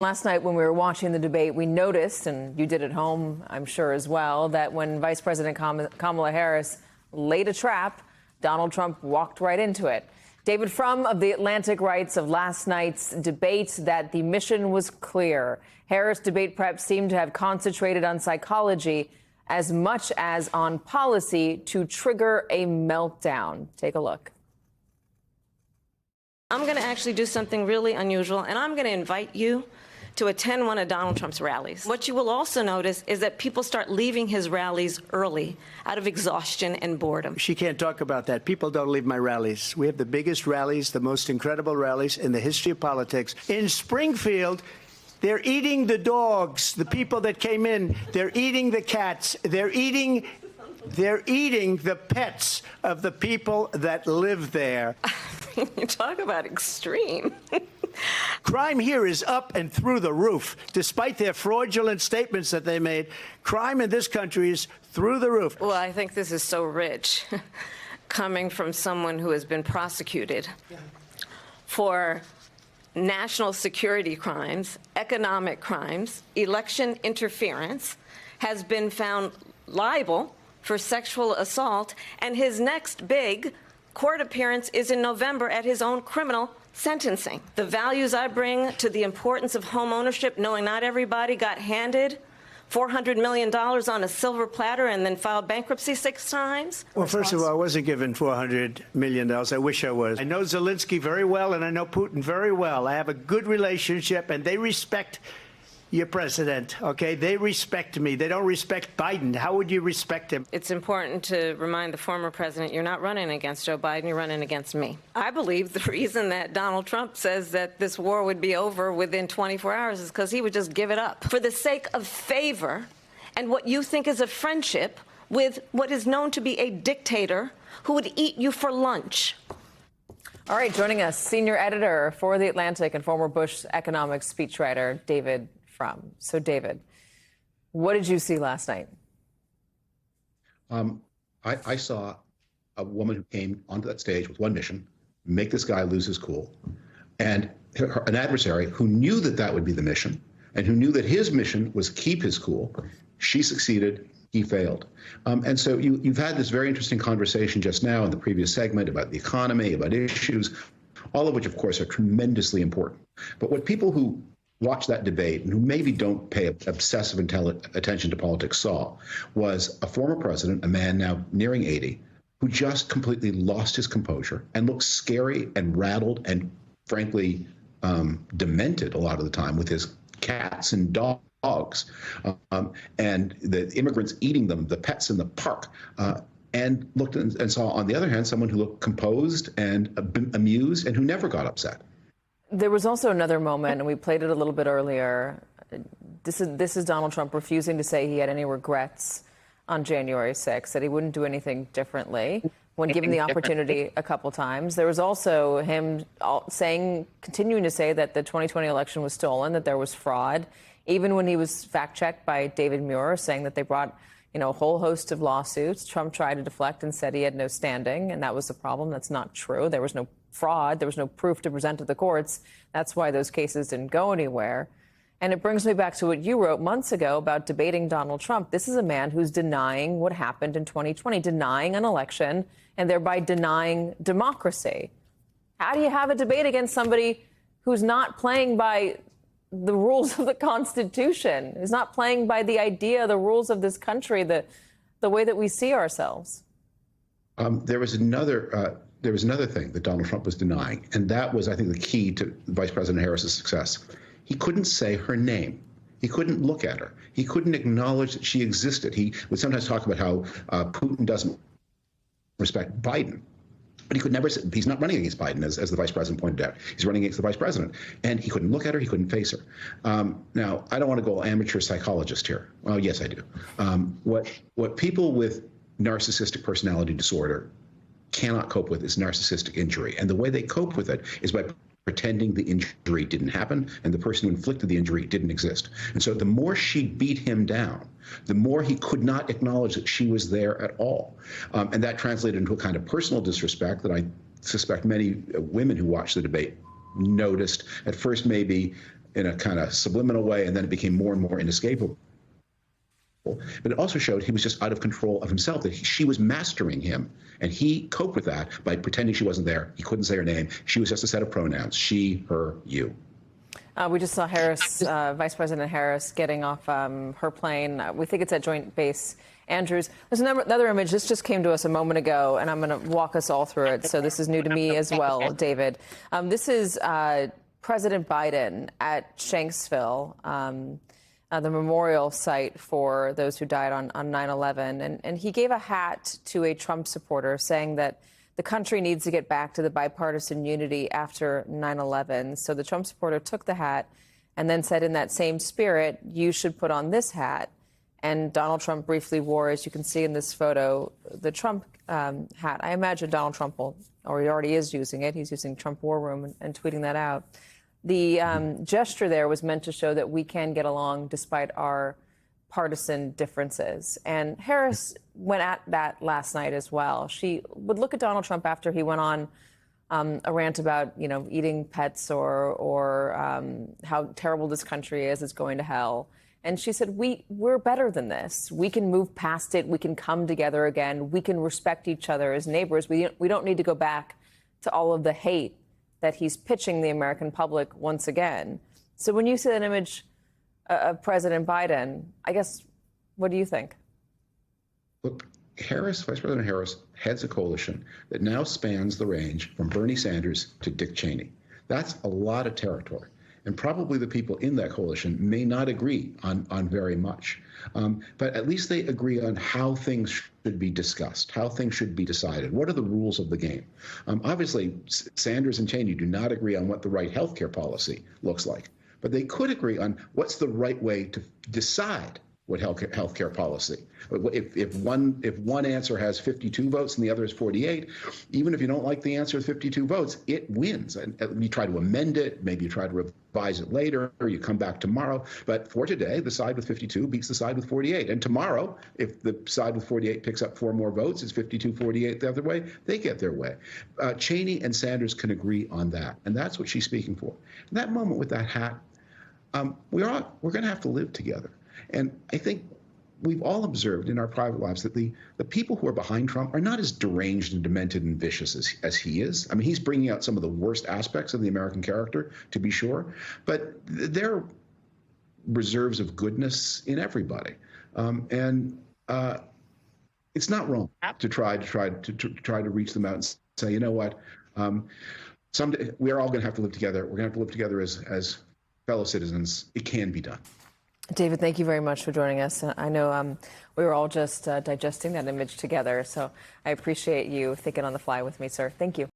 Last night when we were watching the debate, we noticed, and you did at home, I'm sure as well, that when Vice President Kamala Harris laid a trap, Donald Trump walked right into it. David Frum of The Atlantic writes of last night's debate that the mission was clear. Harris debate prep seemed to have concentrated on psychology as much as on policy to trigger a meltdown. Take a look. I'm going to actually do something really unusual, and I'm going to invite you to attend one of Donald Trump's rallies. What you will also notice is that people start leaving his rallies early out of exhaustion and boredom. She can't talk about that. People don't leave my rallies. We have the biggest rallies, the most incredible rallies in the history of politics. In Springfield, they're eating the dogs, the people that came in. They're eating the cats. They're eating the pets of the people that live there. You talk about extreme. Crime here is up and through the roof. Despite their fraudulent statements that they made, crime in this country is through the roof. Well, I think this is so rich, coming from someone who has been prosecuted for national security crimes, economic crimes, election interference, has been found liable for sexual assault, and his next big court appearance is in November at his own criminal sentencing. The values I bring to the importance of home ownership, knowing not everybody got handed $400 million on a silver platter and then filed bankruptcy 6 times. Well, first of all, I wasn't given $400 million. I wish I was. I know Zelensky very well, and I know Putin very well. I have a good relationship, and they respect your president, okay? They respect me. They don't respect Biden. How would you respect him? It's important to remind the former president you're not running against Joe Biden, you're running against me. I believe the reason that Donald Trump says that this war would be over within 24 hours is because he would just give it up for the sake of favor and what you think is a friendship with what is known to be a dictator who would eat you for lunch. All right, joining us, senior editor for The Atlantic and former Bush economics speechwriter, David Frum. So, David, what did you see last night? I saw a woman who came onto that stage with one mission: make this guy lose his cool. And an adversary who knew that that would be the mission and who knew that his mission was keep his cool. She succeeded. He failed. And so you've had this very interesting conversation just now in the previous segment about the economy, about issues, all of which, of course, are tremendously important. But what people who watch that debate and who maybe don't pay obsessive attention to politics saw was a former president, a man now nearing 80, who just completely lost his composure and looked scary and rattled and frankly demented a lot of the time with his cats and dogs and the immigrants eating them, the pets in the park. And looked and saw, on the other hand, someone who looked composed and amused and who never got upset. There was also another moment, and we played it a little bit earlier. This is Donald Trump refusing to say he had any regrets on January 6th, that he wouldn't do anything differently when given the opportunity a couple times. There was also him continuing to say that the 2020 election was stolen, that there was fraud, even when he was fact-checked by David Muir, saying that they brought a whole host of lawsuits. Trump tried to deflect and said he had no standing, and that was the problem. That's not true. There was no fraud. There was no proof to present to the courts. That's why those cases didn't go anywhere. And it brings me back to what you wrote months ago about debating Donald Trump. This is a man who's denying what happened in 2020, denying an election, and thereby denying democracy. How do you have a debate against somebody who's not playing by the rules of the Constitution, is not playing by the idea, the rules of this country, the way that we see ourselves? There was another thing that Donald Trump was denying, and that was, I think, the key to Vice President Harris's success. He couldn't say her name. He couldn't look at her. He couldn't acknowledge that she existed. He would sometimes talk about how Putin doesn't respect Biden. But he could never say, he's not running against Biden, as the vice president pointed out. He's running against the vice president. And he couldn't look at her. He couldn't face her. Now, I don't want to go amateur psychologist here. Well, yes, I do. What people with narcissistic personality disorder cannot cope with is narcissistic injury. And the way they cope with it is by pretending the injury didn't happen and the person who inflicted the injury didn't exist. And so the more she beat him down, the more he could not acknowledge that she was there at all. And that translated into a kind of personal disrespect that I suspect many women who watched the debate noticed. At first, maybe in a kind of subliminal way, and then it became more and more inescapable. But it also showed he was just out of control of himself, that she was mastering him. And he coped with that by pretending she wasn't there. He couldn't say her name. She was just a set of pronouns: she, her, you. We just saw Harris, Vice President Harris, getting off her plane. We think it's at Joint Base Andrews. There's another image. This just came to us a moment ago, and I'm going to walk us all through it. So this is new to me as well, David. This is President Biden at Shanksville, the memorial site for those who died on 9/11. And he gave a hat to a Trump supporter, saying that the country needs to get back to the bipartisan unity after 9/11. So the Trump supporter took the hat and then said, in that same spirit, you should put on this hat. And Donald Trump briefly wore, as you can see in this photo, the Trump hat. I imagine Donald Trump will, or he already is using it. He's using Trump War Room and tweeting that out. The gesture there was meant to show that we can get along despite our partisan differences. And Harris went at that last night as well. She would look at Donald Trump after he went on a rant about, eating pets or how terrible this country is. It's going to hell. And she said, we're better than this. We can move past it. We can come together again. We can respect each other as neighbors. We don't need to go back to all of the hate that he's pitching the American public once again. So when you see that image of President Biden, I guess, what do you think? Look, Vice President Harris heads a coalition that now spans the range from Bernie Sanders to Dick Cheney. That's a lot of territory. And probably the people in that coalition may not agree on very much. But at least they agree on how things should be discussed, how things should be decided. What are the rules of the game? Obviously, Sanders and Cheney do not agree on what the right health care policy looks like. But they could agree on what's the right way to decide what health care policy. If one answer has 52 votes and the other is 48, even if you don't like the answer with 52 votes, it wins. And you try to amend it, maybe you try to revise it later, or you come back tomorrow. But for today, the side with 52 beats the side with 48. And tomorrow, if the side with 48 picks up 4 more votes, it's 52-48 the other way, they get their way. Cheney and Sanders can agree on that. And that's what she's speaking for. In that moment with that hat, we're going to have to live together. And I think we've all observed in our private lives that the people who are behind Trump are not as deranged and demented and vicious as he is. I mean, he's bringing out some of the worst aspects of the American character, to be sure. But there are reserves of goodness in everybody. It's not wrong to try to reach them out and say, you know what, someday we're all going to have to live together. We're going to have to live together as fellow citizens. It can be done. David, thank you very much for joining us. I know we were all just digesting that image together, so I appreciate you thinking on the fly with me, sir. Thank you.